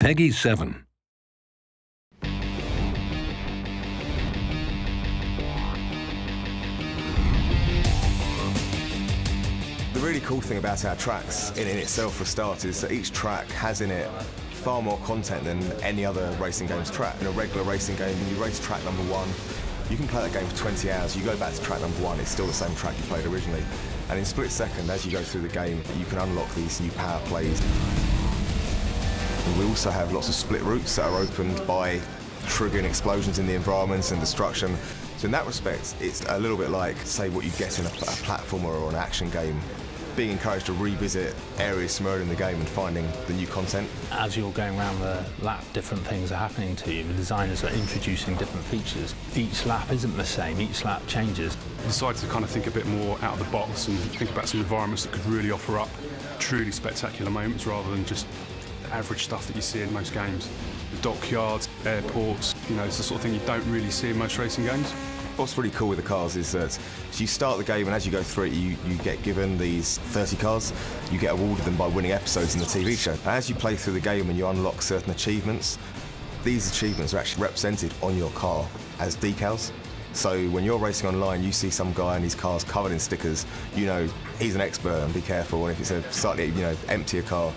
Peggy 7. The really cool thing about our tracks in itself, for starters, is that each track has in it far more content than any other racing game's track. In a regular racing game, when you race track number 1, you can play that game for 20 hours. You go back to track number 1, it's still the same track you played originally. And in split second, as you go through the game, you can unlock these new power plays. And we also have lots of split routes that are opened by triggering explosions in the environment and destruction. So in that respect, it's a little bit like, say, what you get in a platformer or an action game. Being encouraged to revisit areas similar in the game and finding the new content. As you're going around the lap, different things are happening to you. The designers are introducing different features. Each lap isn't the same, each lap changes. I decided to kind of think a bit more out of the box and think about some environments that could really offer up truly spectacular moments rather than just the average stuff that you see in most games. The dockyards, airports, you know, it's the sort of thing you don't really see in most racing games. What's really cool with the cars is that you start the game, and as you go through it, you get given these 30 cars. You get awarded them by winning episodes in the TV show. And as you play through the game and you unlock certain achievements, these achievements are actually represented on your car as decals. So when you're racing online, you see some guy in his car's covered in stickers, you know he's an expert, and be careful. And if it's a slightly emptier car,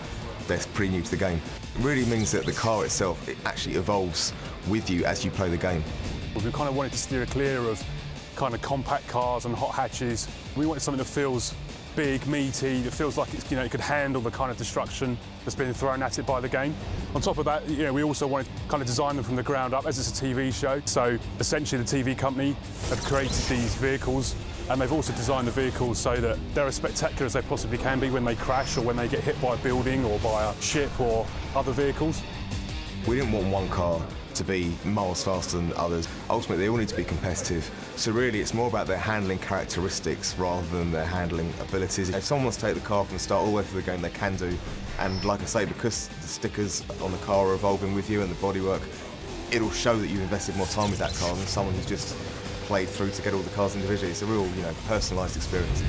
they're pretty new to the game. It really means that the car itself, it actually evolves with you as you play the game. We kind of wanted to steer clear of kind of compact cars and hot hatches. We wanted something that feels big, meaty, that feels like it's, it could handle the kind of destruction that's been thrown at it by the game. On top of that, we also wanted to kind of design them from the ground up, as it's a TV show. So essentially the TV company have created these vehicles, and they've also designed the vehicles so that they're as spectacular as they possibly can be when they crash or when they get hit by a building or by a ship or other vehicles. We didn't want one car to be miles faster than others. Ultimately, they all need to be competitive. So really, it's more about their handling characteristics rather than their handling abilities. If someone wants to take the car from the start all the way through the game, they can do. And like I say, because the stickers on the car are evolving with you and the bodywork, it'll show that you've invested more time with that car than someone who's just played through to get all the cars individually. It's a real, personalised experience.